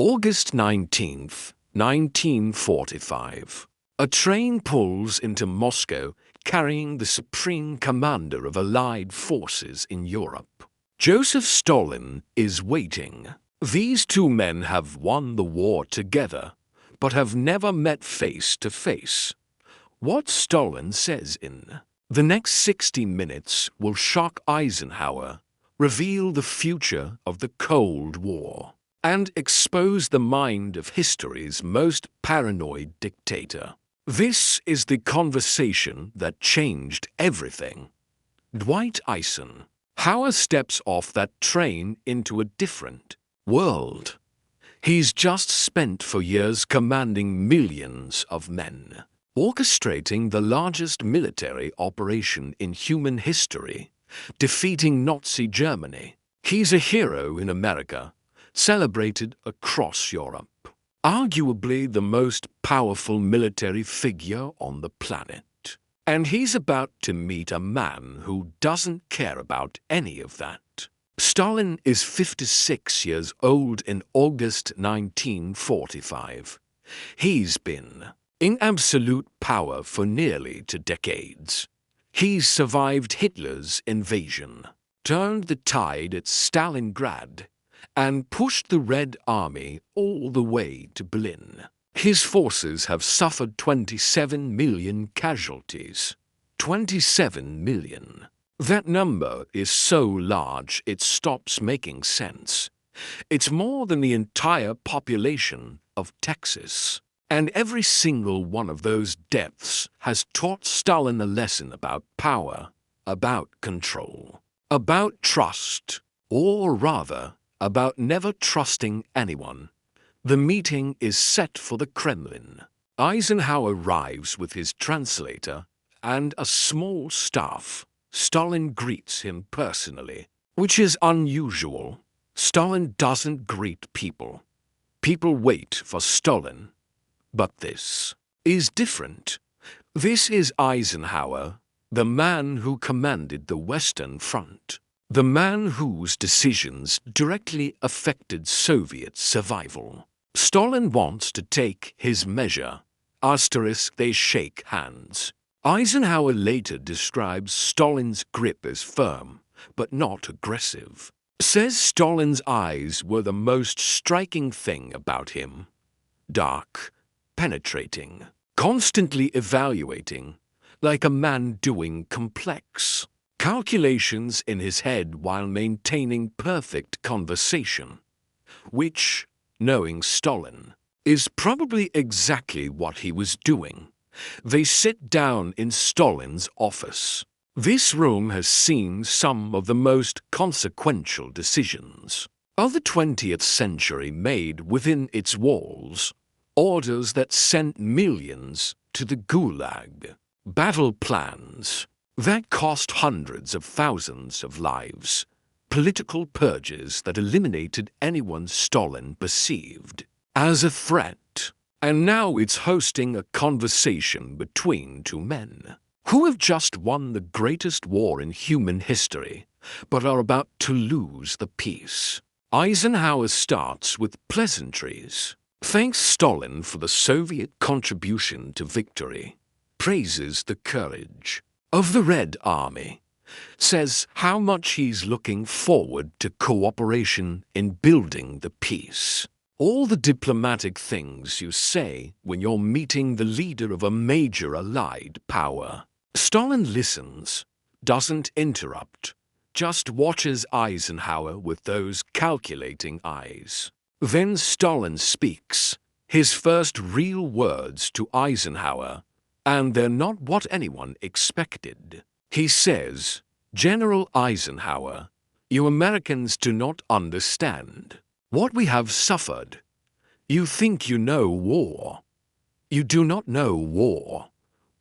August 19th, 1945. A train pulls into Moscow carrying the supreme commander of Allied forces in Europe. Joseph Stalin is waiting. These two men have won the war together, but have never met face to face. What Stalin says in the next 60 minutes will shock Eisenhower, reveal the future of the Cold War, and expose the mind of history's most paranoid dictator. This is the conversation that changed everything. Dwight Eisenhower steps off that train into a different world. He's just spent for years commanding millions of men, orchestrating the largest military operation in human history, defeating Nazi Germany. He's a hero in America, celebrated across Europe, arguably the most powerful military figure on the planet. And he's about to meet a man who doesn't care about any of that. Stalin is 56 years old in August 1945. He's been in absolute power for nearly 2 decades. He's survived Hitler's invasion, turned the tide at Stalingrad, and pushed the Red Army all the way to Berlin. His forces have suffered 27 million casualties. 27 million. That number is so large it stops making sense. It's more than the entire population of Texas. And every single one of those deaths has taught Stalin a lesson about power, about control, about trust, or rather, about never trusting anyone. The meeting is set for the Kremlin. Eisenhower arrives with his translator and a small staff. Stalin greets him personally, which is unusual. Stalin doesn't greet people. People wait for Stalin. But this is different. This is Eisenhower, the man who commanded the Western Front, the man whose decisions directly affected Soviet survival. Stalin wants to take his measure. They shake hands. Eisenhower later describes Stalin's grip as firm, but not aggressive. Says Stalin's eyes were the most striking thing about him. Dark, penetrating, constantly evaluating, like a man doing complex calculations in his head while maintaining perfect conversation, which, knowing Stalin, is probably exactly what he was doing. They sit down in Stalin's office. This room has seen some of the most consequential decisions of the 20th century made within its walls. Orders that sent millions to the Gulag. Battle plans that cost hundreds of thousands of lives. Political purges that eliminated anyone Stalin perceived as a threat. And now it's hosting a conversation between two men who have just won the greatest war in human history, but are about to lose the peace. Eisenhower starts with pleasantries. Thanks Stalin for the Soviet contribution to victory. Praises the courage of the Red Army. Says how much he's looking forward to cooperation in building the peace. All the diplomatic things you say when you're meeting the leader of a major Allied power. Stalin listens, doesn't interrupt, just watches Eisenhower with those calculating eyes. Then Stalin speaks, his first real words to Eisenhower, and they're not what anyone expected. He says, "General Eisenhower, you Americans do not understand what we have suffered. You think you know war. You do not know war."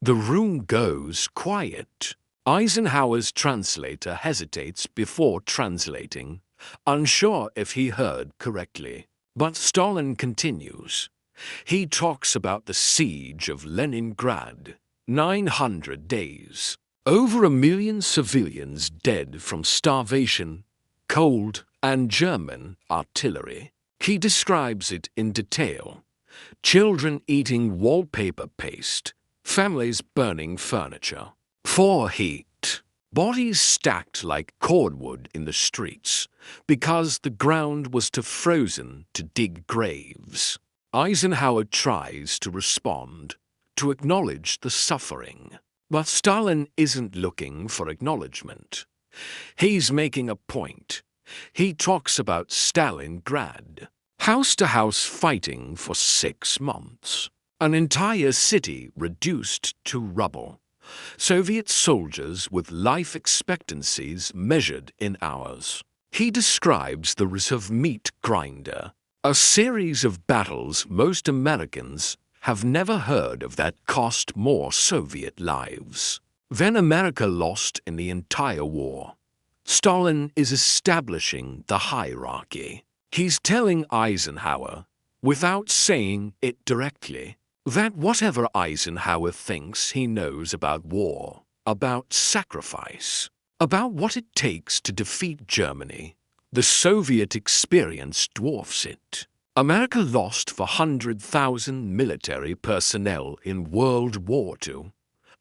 The room goes quiet. Eisenhower's translator hesitates before translating, unsure if he heard correctly. But Stalin continues. He talks about the siege of Leningrad, 900 days, over 1 million civilians dead from starvation, cold, and German artillery. He describes it in detail. Children eating wallpaper paste, families burning furniture. For heat, bodies stacked like cordwood in the streets because the ground was too frozen to dig graves. Eisenhower tries to respond, to acknowledge the suffering. But Stalin isn't looking for acknowledgement. He's making a point. He talks about Stalingrad. House-to-house fighting for 6 months. An entire city reduced to rubble. Soviet soldiers with life expectancies measured in hours. He describes the reserve meat grinder, a series of battles most Americans have never heard of that cost more Soviet lives. Then America lost in the entire war. Stalin is establishing the hierarchy. He's telling Eisenhower, without saying it directly, that whatever Eisenhower thinks he knows about war, about sacrifice, about what it takes to defeat Germany, the Soviet experience dwarfs it. America lost 400,000 military personnel in World War II,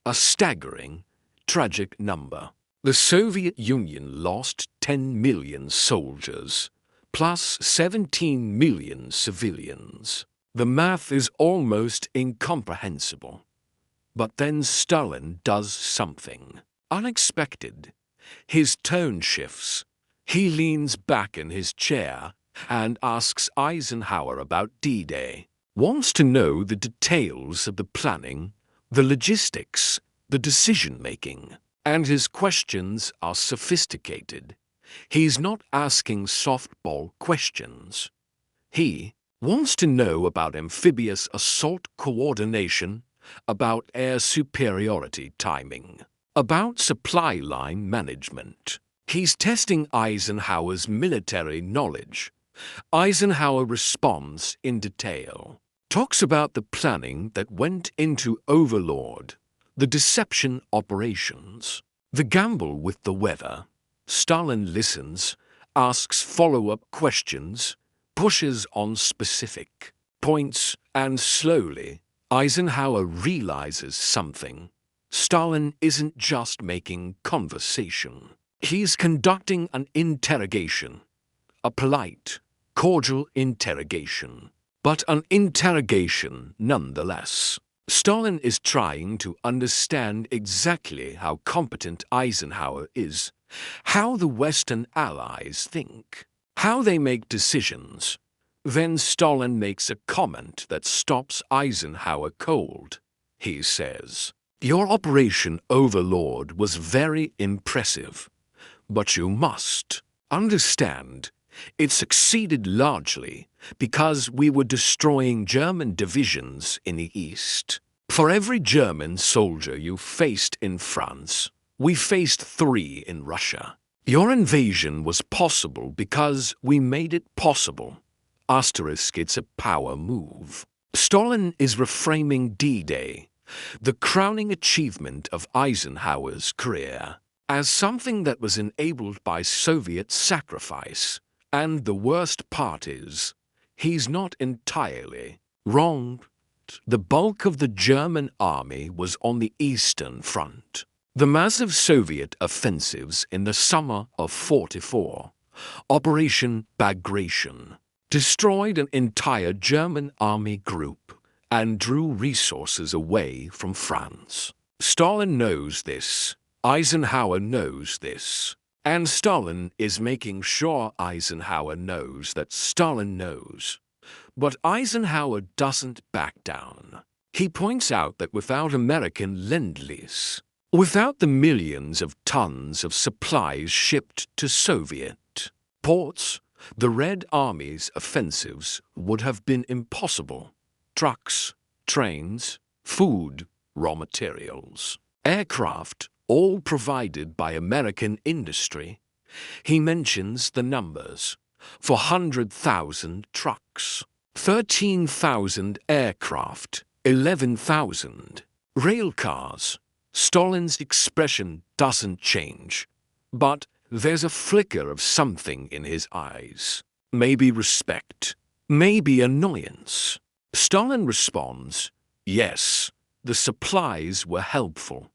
a staggering, tragic number. The Soviet Union lost 10 million soldiers, plus 17 million civilians. The math is almost incomprehensible. But then Stalin does something unexpected. His tone shifts. He leans back in his chair and asks Eisenhower about D-Day. Wants to know the details of the planning, the logistics, the decision-making. And his questions are sophisticated. He's not asking softball questions. He wants to know about amphibious assault coordination, about air superiority timing, about supply line management. He's testing Eisenhower's military knowledge. Eisenhower responds in detail, talks about the planning that went into Overlord, the deception operations, the gamble with the weather. Stalin listens, asks follow-up questions, pushes on specific points, and slowly, Eisenhower realizes something. Stalin isn't just making conversation. He's conducting an interrogation, a polite, cordial interrogation, but an interrogation nonetheless. Stalin is trying to understand exactly how competent Eisenhower is, how the Western allies think, how they make decisions. Then Stalin makes a comment that stops Eisenhower cold. He says, "Your Operation Overlord was very impressive, but you must understand, it succeeded largely because we were destroying German divisions in the east. For every German soldier you faced in France, we faced 3 in Russia. Your invasion was possible because we made it possible. Asterisk, it's a power move." Stalin is reframing D-Day, the crowning achievement of Eisenhower's career, as something that was enabled by Soviet sacrifice. And the worst part is, he's not entirely wrong. The bulk of the German army was on the Eastern Front. The massive Soviet offensives in the summer of '44, Operation Bagration, destroyed an entire German army group and drew resources away from France. Stalin knows this. Eisenhower knows this. And Stalin is making sure Eisenhower knows that Stalin knows. But Eisenhower doesn't back down. He points out that without American Lend-Lease, without the millions of tons of supplies shipped to Soviet ports, the Red Army's offensives would have been impossible. Trucks, trains, food, raw materials, aircraft, all provided by American industry. He mentions the numbers: 400,000 trucks, 13,000 aircraft, 11,000 rail cars. Stalin's expression doesn't change, but there's a flicker of something in his eyes. Maybe respect, maybe annoyance. Stalin responds, yes, the supplies were helpful.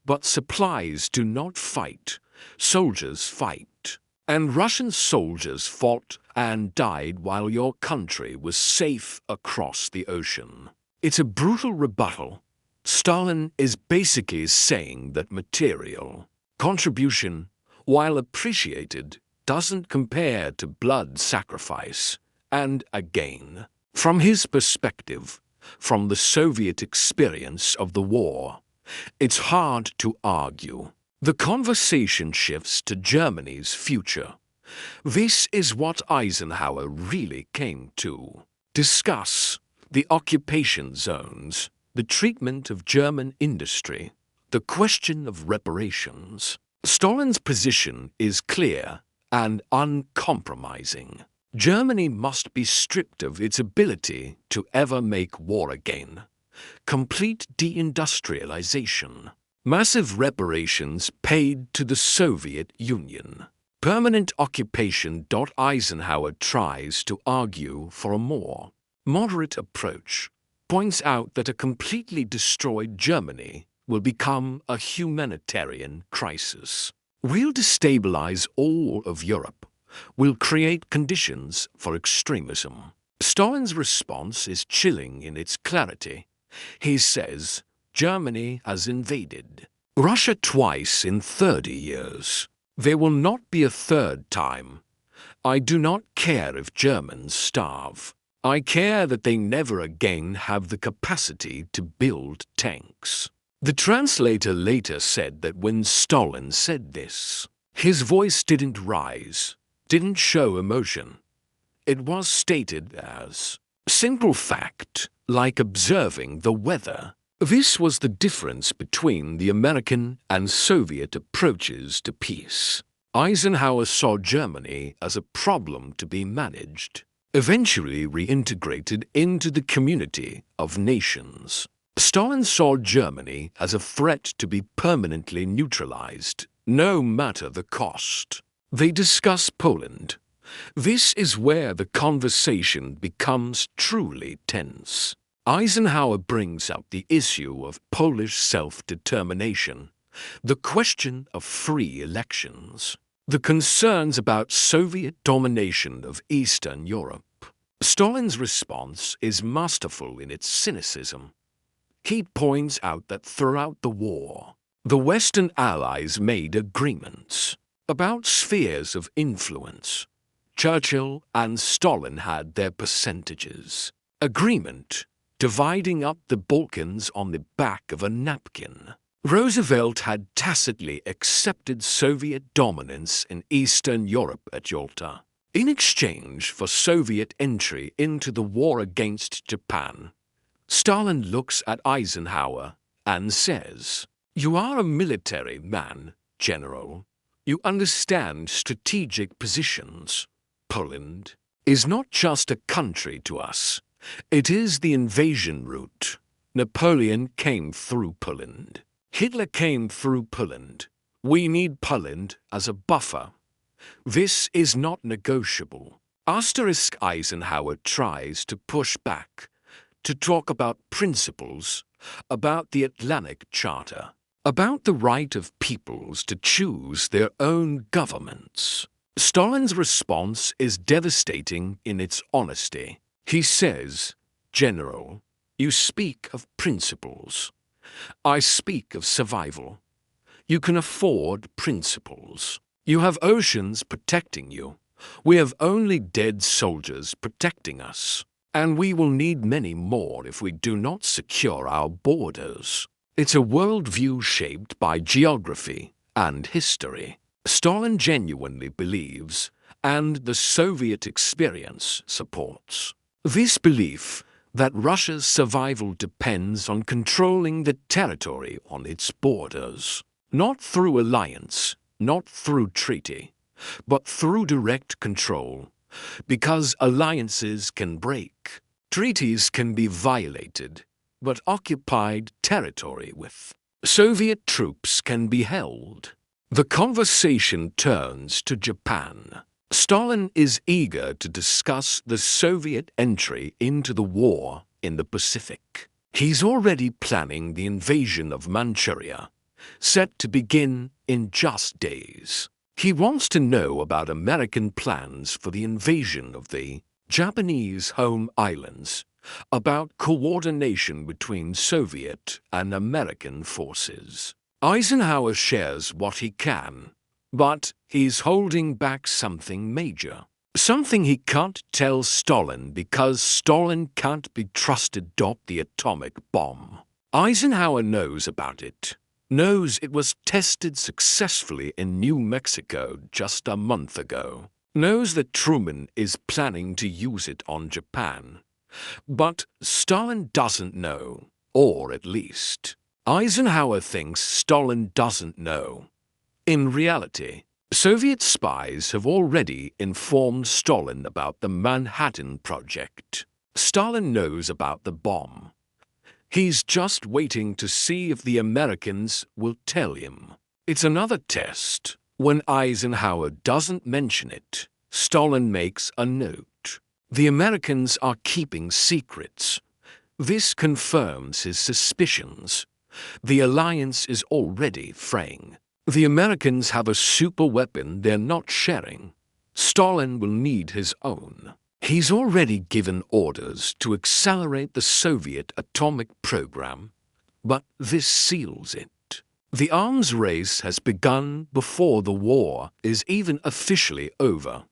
But supplies do not fight, soldiers fight. And Russian soldiers fought and died while your country was safe across the ocean. It's a brutal rebuttal. Stalin is basically saying that material contribution, while appreciated, doesn't compare to blood sacrifice. And again, from his perspective, from the Soviet experience of the war, it's hard to argue. The conversation shifts to Germany's future. This is what Eisenhower really came to discuss: the occupation zones, the treatment of German industry, the question of reparations. Stalin's position is clear and uncompromising. Germany must be stripped of its ability to ever make war again. Complete deindustrialization. Massive reparations paid to the Soviet Union. Permanent occupation. Eisenhower tries to argue for a more moderate approach, points out that a completely destroyed Germany will become a humanitarian crisis. We'll destabilize all of Europe. We'll create conditions for extremism. Stalin's response is chilling in its clarity. He says, Germany has invaded Russia twice in 30 years. There will not be a third time. I do not care if Germans starve. I care that they never again have the capacity to build tanks. The translator later said that when Stalin said this, his voice didn't rise, didn't show emotion. It was stated as simple fact, like observing the weather. This was the difference between the American and Soviet approaches to peace. Eisenhower saw Germany as a problem to be managed, eventually reintegrated into the community of nations. Stalin saw Germany as a threat to be permanently neutralized, no matter the cost. They discuss Poland. This is where the conversation becomes truly tense. Eisenhower brings up the issue of Polish self-determination, the question of free elections, the concerns about Soviet domination of Eastern Europe. Stalin's response is masterful in its cynicism. He points out that throughout the war, the Western Allies made agreements about spheres of influence. Churchill and Stalin had their percentages. Agreement dividing up the Balkans on the back of a napkin. Roosevelt had tacitly accepted Soviet dominance in Eastern Europe at Yalta. In exchange for Soviet entry into the war against Japan, Stalin looks at Eisenhower and says, "You are a military man, General. You understand strategic positions. Poland is not just a country to us. It is the invasion route. Napoleon came through Poland. Hitler came through Poland. We need Poland as a buffer. This is not negotiable." Eisenhower tries to push back, to talk about principles, about the Atlantic Charter, about the right of peoples to choose their own governments. Stalin's response is devastating in its honesty. He says, "General, you speak of principles. I speak of survival. You can afford principles. You have oceans protecting you. We have only dead soldiers protecting us. And we will need many more if we do not secure our borders." It's a worldview shaped by geography and history. Stalin genuinely believes, and the Soviet experience supports, this belief that Russia's survival depends on controlling the territory on its borders, not through alliance, not through treaty, but through direct control, because alliances can break, treaties can be violated, but occupied territory with Soviet troops can be held. The conversation turns to Japan. Stalin is eager to discuss the Soviet entry into the war in the Pacific. He's already planning the invasion of Manchuria, set to begin in just days. He wants to know about American plans for the invasion of the Japanese home islands, about coordination between Soviet and American forces. Eisenhower shares what he can, but he's holding back something major. Something he can't tell Stalin because Stalin can't be trusted to drop the atomic bomb. Eisenhower knows about it, knows it was tested successfully in New Mexico just a month ago, knows that Truman is planning to use it on Japan. But Stalin doesn't know, or at least, Eisenhower thinks Stalin doesn't know. In reality, Soviet spies have already informed Stalin about the Manhattan Project. Stalin knows about the bomb. He's just waiting to see if the Americans will tell him. It's another test. When Eisenhower doesn't mention it, Stalin makes a note. The Americans are keeping secrets. This confirms his suspicions. The alliance is already fraying. The Americans have a superweapon they're not sharing. Stalin will need his own. He's already given orders to accelerate the Soviet atomic program, but this seals it. The arms race has begun before the war is even officially over.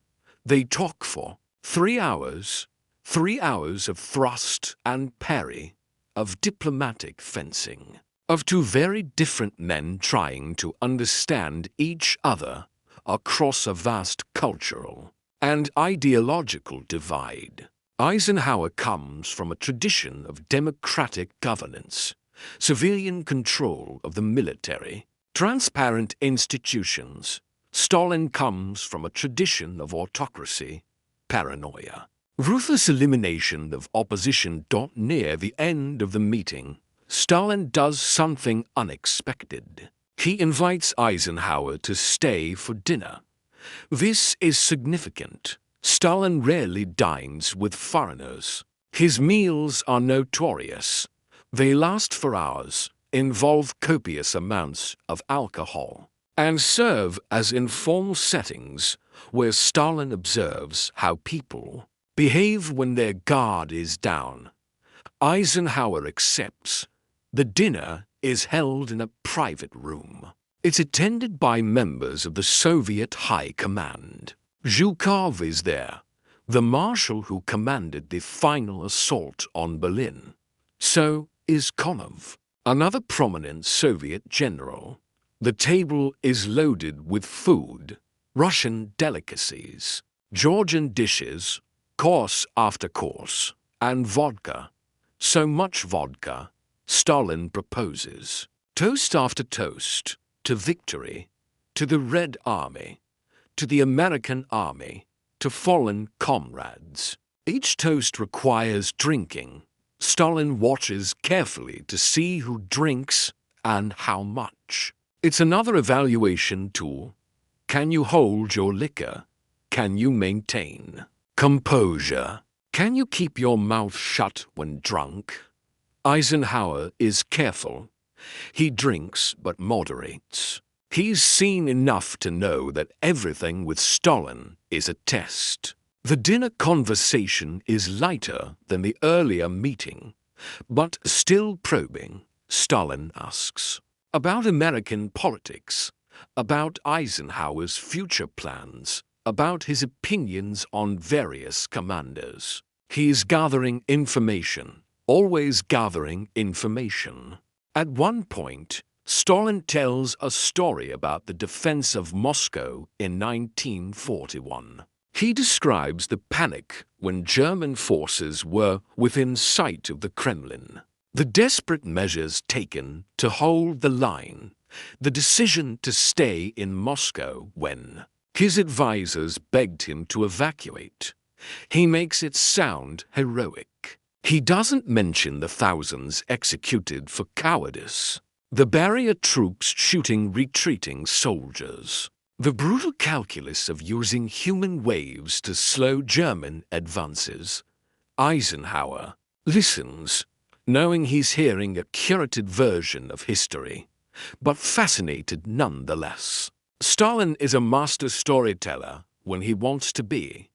They talk for 3 hours, 3 hours of thrust and parry, of diplomatic fencing, of two very different men trying to understand each other across a vast cultural and ideological divide. Eisenhower comes from a tradition of democratic governance, civilian control of the military, transparent institutions. Stalin comes from a tradition of autocracy, paranoia, ruthless elimination of opposition. Near the end of the meeting, Stalin does something unexpected. He invites Eisenhower to stay for dinner. This is significant. Stalin rarely dines with foreigners. His meals are notorious. They last for hours, involve copious amounts of alcohol, and serve as informal settings where Stalin observes how people behave when their guard is down. Eisenhower accepts. The dinner is held in a private room. It's attended by members of the Soviet High Command. Zhukov is there, the marshal who commanded the final assault on Berlin. So is Konov, another prominent Soviet general. The table is loaded with food, Russian delicacies, Georgian dishes, course after course, and vodka. So much vodka, Stalin proposes. Toast after toast, to victory, to the Red Army, to the American Army, to fallen comrades. Each toast requires drinking. Stalin watches carefully to see who drinks and how much. It's another evaluation tool. Can you hold your liquor? Can you maintain composure? Can you keep your mouth shut when drunk? Eisenhower is careful. He drinks but moderates. He's seen enough to know that everything with Stalin is a test. The dinner conversation is lighter than the earlier meeting, but still probing. Stalin asks about American politics, about Eisenhower's future plans, about his opinions on various commanders. He's gathering information, always gathering information. At one point, Stalin tells a story about the defense of Moscow in 1941. He describes the panic when German forces were within sight of the Kremlin, the desperate measures taken to hold the line, the decision to stay in Moscow when his advisors begged him to evacuate. He makes it sound heroic. He doesn't mention the thousands executed for cowardice, the barrier troops shooting retreating soldiers. The brutal calculus of using human waves to slow German advances. Eisenhower listens, knowing he's hearing a curated version of history, but fascinated nonetheless. Stalin is a master storyteller when he wants to be.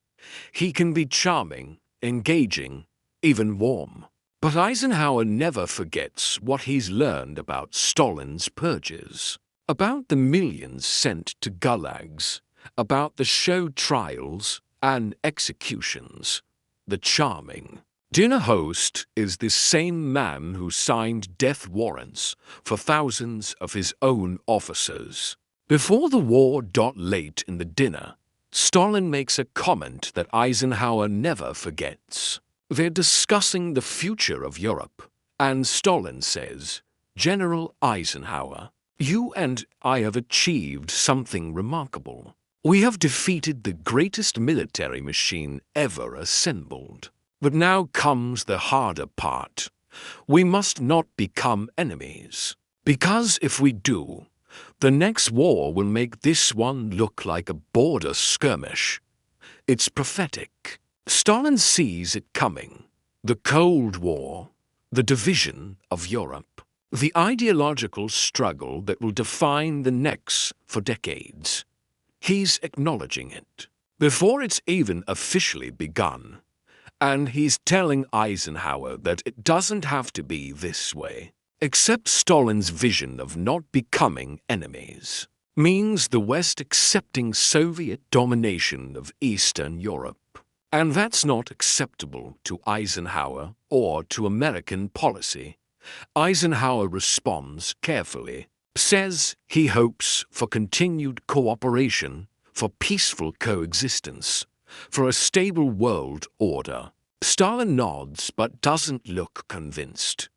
He can be charming, engaging, even warm. But Eisenhower never forgets what he's learned about Stalin's purges, about the millions sent to gulags, about the show trials and executions. The charming dinner host is the same man who signed death warrants for thousands of his own officers. Before the war, late in the dinner, Stalin makes a comment that Eisenhower never forgets. They're discussing the future of Europe, and Stalin says, "General Eisenhower, you and I have achieved something remarkable. We have defeated the greatest military machine ever assembled. But now comes the harder part. We must not become enemies, because if we do, the next war will make this one look like a border skirmish." It's prophetic. Stalin sees it coming. The Cold War, the division of Europe, the ideological struggle that will define the next for decades. He's acknowledging it before it's even officially begun. And he's telling Eisenhower that it doesn't have to be this way. Except Stalin's vision of not becoming enemies means the West accepting Soviet domination of Eastern Europe. And that's not acceptable to Eisenhower or to American policy. Eisenhower responds carefully, says he hopes for continued cooperation, for peaceful coexistence, for a stable world order. Stalin nods but doesn't look convinced.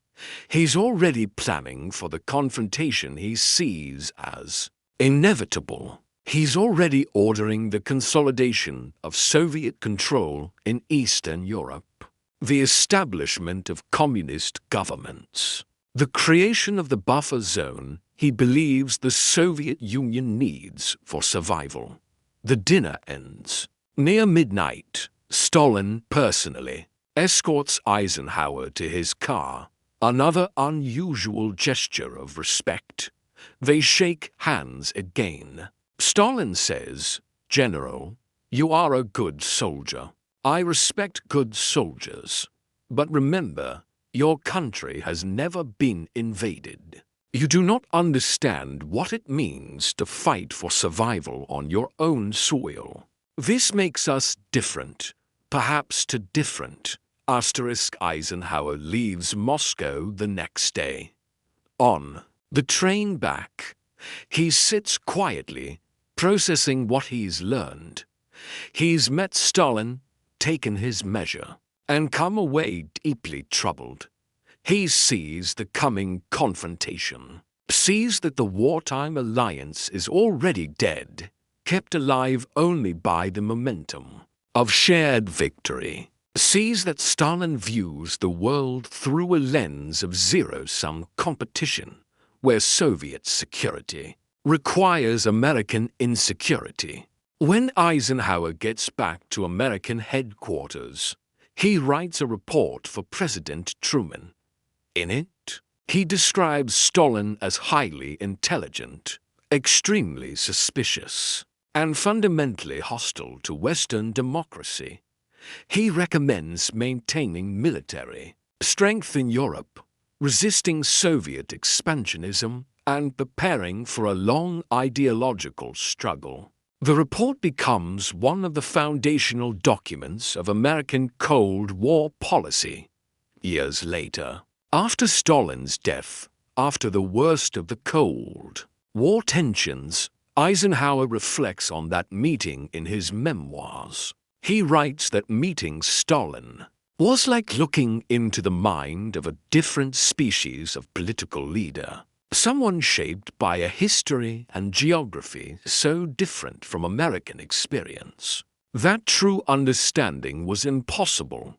He's already planning for the confrontation he sees as inevitable. He's already ordering the consolidation of Soviet control in Eastern Europe, the establishment of communist governments, the creation of the buffer zone he believes the Soviet Union needs for survival. The dinner ends. Near midnight, Stalin personally escorts Eisenhower to his car, another unusual gesture of respect. They shake hands again. Stalin says, "General, you are a good soldier. I respect good soldiers. But remember, your country has never been invaded. You do not understand what it means to fight for survival on your own soil. This makes us different, perhaps too different." Eisenhower leaves Moscow the next day. On the train back, he sits quietly, processing what he's learned. He's met Stalin, taken his measure, and come away deeply troubled. He sees the coming confrontation, sees that the wartime alliance is already dead, kept alive only by the momentum of shared victory, sees that Stalin views the world through a lens of zero-sum competition, where Soviet security requires American insecurity. When Eisenhower gets back to American headquarters, he writes a report for President Truman. In it, he describes Stalin as highly intelligent, extremely suspicious, and fundamentally hostile to Western democracy. He recommends maintaining military strength in Europe, resisting Soviet expansionism, and preparing for a long ideological struggle. The report becomes one of the foundational documents of American Cold War policy. Years later, after Stalin's death, after the worst of the Cold War tensions, Eisenhower reflects on that meeting in his memoirs. He writes that meeting Stalin was like looking into the mind of a different species of political leader, someone shaped by a history and geography so different from American experience. That true understanding was impossible.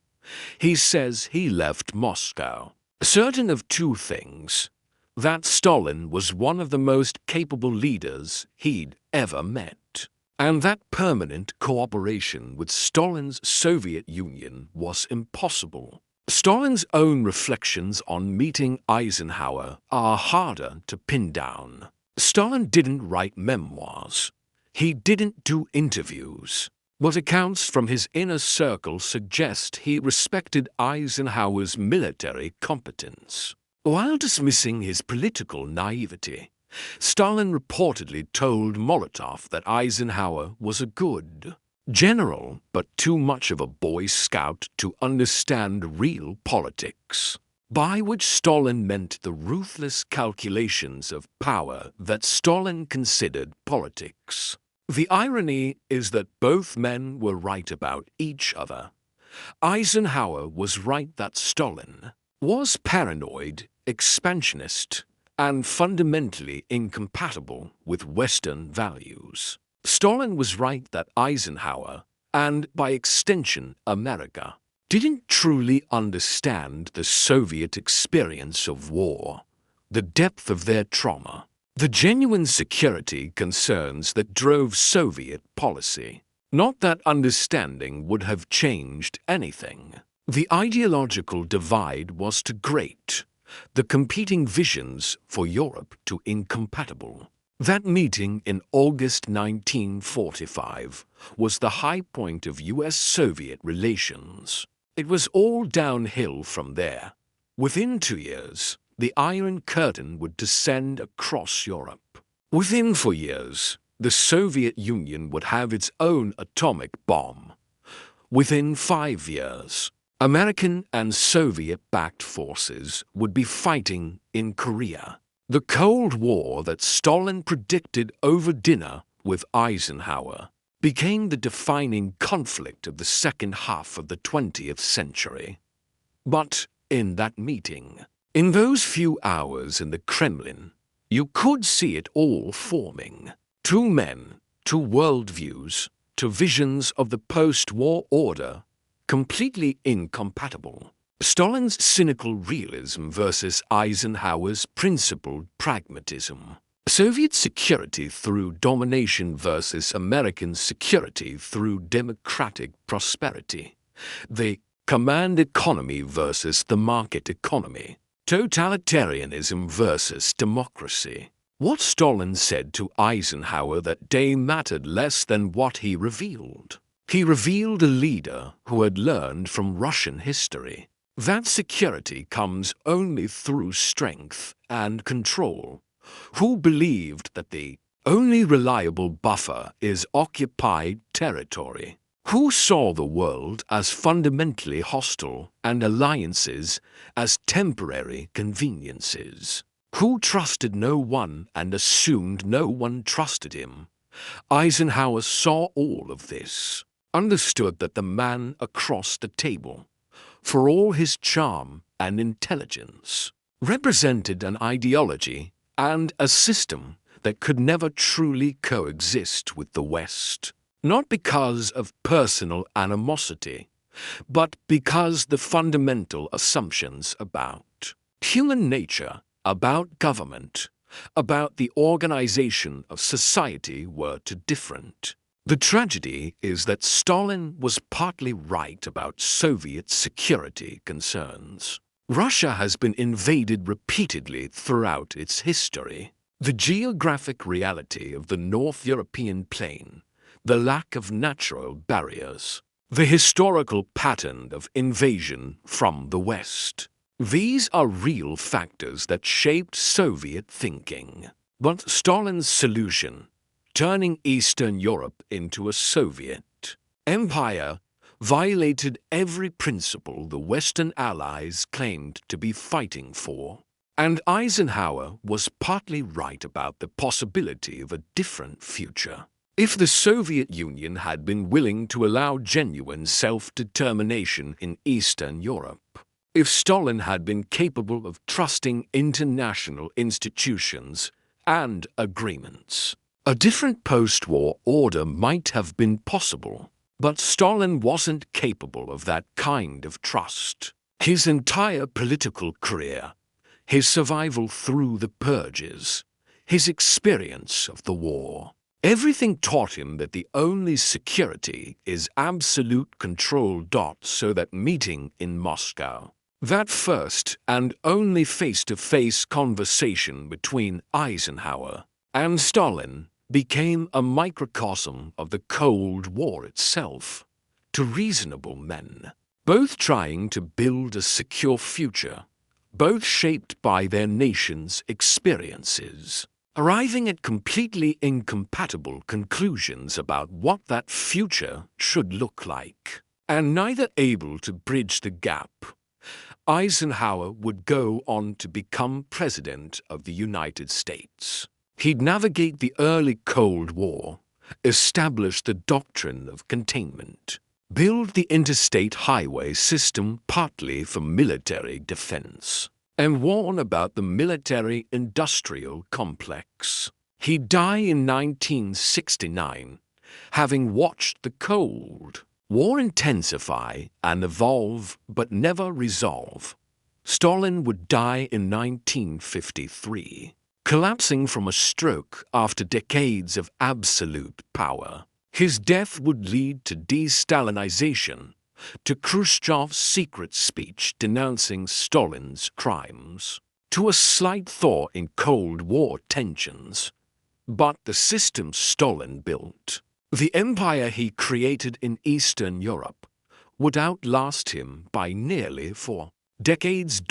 He says he left Moscow certain of two things: that Stalin was one of the most capable leaders he'd ever met, and that permanent cooperation with Stalin's Soviet Union was impossible. Stalin's own reflections on meeting Eisenhower are harder to pin down. Stalin didn't write memoirs. He didn't do interviews. But accounts from his inner circle suggest he respected Eisenhower's military competence. While dismissing his political naivety, Stalin reportedly told Molotov that Eisenhower was a good general, but too much of a Boy Scout to understand real politics, by which Stalin meant the ruthless calculations of power that Stalin considered politics. The irony is that both men were right about each other. Eisenhower was right that Stalin was paranoid, expansionist, and fundamentally incompatible with Western values. Stalin was right that Eisenhower, and by extension America, didn't truly understand the Soviet experience of war, the depth of their trauma, the genuine security concerns that drove Soviet policy. Not that understanding would have changed anything. The ideological divide was too great, the competing visions for Europe too incompatible. That meeting in August 1945 was the high point of US-Soviet relations. It was all downhill from there. Within 2 years, the Iron Curtain would descend across Europe. Within 4 years, the Soviet Union would have its own atomic bomb. Within 5 years, American and Soviet-backed forces would be fighting in Korea. The Cold War that Stalin predicted over dinner with Eisenhower became the defining conflict of the second half of the 20th century. But in that meeting, in those few hours in the Kremlin, you could see it all forming. Two men, two worldviews, two visions of the post-war order, completely incompatible. Stalin's cynical realism versus Eisenhower's principled pragmatism. Soviet security through domination versus American security through democratic prosperity. The command economy versus the market economy. Totalitarianism versus democracy. What Stalin said to Eisenhower that day mattered less than what he revealed. He revealed a leader who had learned from Russian history that security comes only through strength and control, who believed that the only reliable buffer is occupied territory, who saw the world as fundamentally hostile and alliances as temporary conveniences, who trusted no one and assumed no one trusted him. Eisenhower saw all of this, understood that the man across the table, for all his charm and intelligence, represented an ideology and a system that could never truly coexist with the West. Not because of personal animosity, but because the fundamental assumptions about human nature, about government, about the organization of society were too different. The tragedy is that Stalin was partly right about Soviet security concerns. Russia has been invaded repeatedly throughout its history. The geographic reality of the North European plain, the lack of natural barriers, the historical pattern of invasion from the West. These are real factors that shaped Soviet thinking. But Stalin's solution, turning Eastern Europe into a Soviet empire, violated every principle the Western allies claimed to be fighting for. And Eisenhower was partly right about the possibility of a different future. If the Soviet Union had been willing to allow genuine self-determination in Eastern Europe, if Stalin had been capable of trusting international institutions and agreements, a different post-war order might have been possible. But Stalin wasn't capable of that kind of trust. His entire political career, his survival through the purges, his experience of the war. Everything taught him that the only security is absolute control. So that meeting in Moscow, that first and only face-to-face conversation between Eisenhower and Stalin, became a microcosm of the Cold War itself. Two reasonable men, both trying to build a secure future, both shaped by their nation's experiences, arriving at completely incompatible conclusions about what that future should look like, and neither able to bridge the gap. Eisenhower would go on to become President of the United States. He'd navigate the early Cold War, establish the doctrine of containment, build the interstate highway system partly for military defense, and warn about the military-industrial complex. He'd die in 1969, having watched the Cold War intensify and evolve but never resolve. Stalin would die in 1953, collapsing from a stroke after decades of absolute power. His death would lead to de-Stalinization, to Khrushchev's secret speech denouncing Stalin's crimes, to a slight thaw in Cold War tensions. But the system Stalin built, the empire he created in Eastern Europe, would outlast him by nearly 4 decades.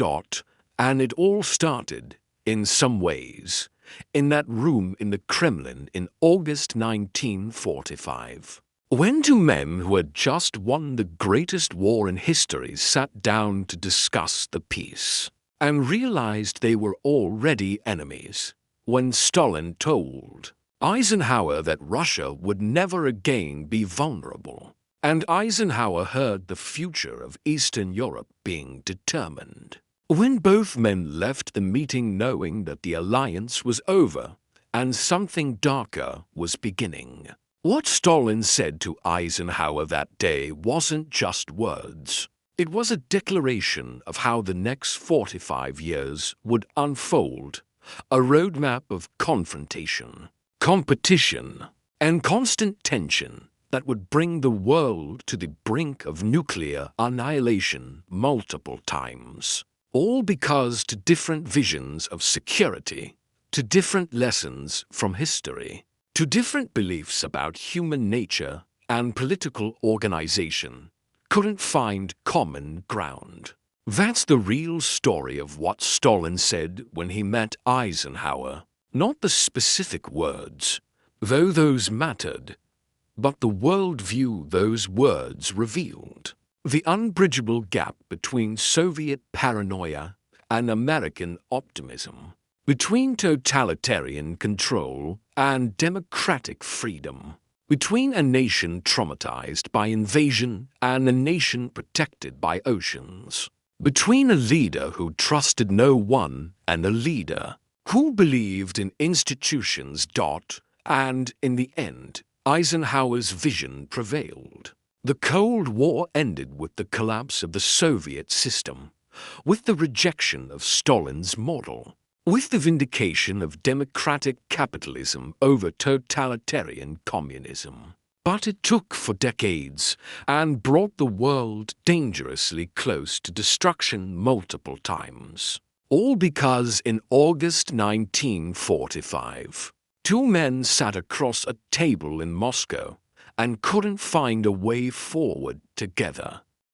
And it all started, in some ways, in that room in the Kremlin in August 1945. When two men who had just won the greatest war in history sat down to discuss the peace, and realized they were already enemies, when Stalin told Eisenhower that Russia would never again be vulnerable, and Eisenhower heard the future of Eastern Europe being determined. When both men left the meeting knowing that the alliance was over and something darker was beginning, what Stalin said to Eisenhower that day wasn't just words. It was a declaration of how the next 45 years would unfold, a roadmap of confrontation, competition, and constant tension that would bring the world to the brink of nuclear annihilation multiple times. All because to different visions of security, to different lessons from history, to different beliefs about human nature and political organization, couldn't find common ground. That's the real story of what Stalin said when he met Eisenhower. Not the specific words, though those mattered, but the worldview those words revealed. The unbridgeable gap between Soviet paranoia and American optimism, between totalitarian control and democratic freedom, between a nation traumatized by invasion and a nation protected by oceans, between a leader who trusted no one and a leader who believed in institutions. And in the end, Eisenhower's vision prevailed. The Cold War ended with the collapse of the Soviet system, with the rejection of Stalin's model, with the vindication of democratic capitalism over totalitarian communism. But it took for decades and brought the world dangerously close to destruction multiple times. All because in August 1945, two men sat across a table in Moscow and couldn't find a way forward together.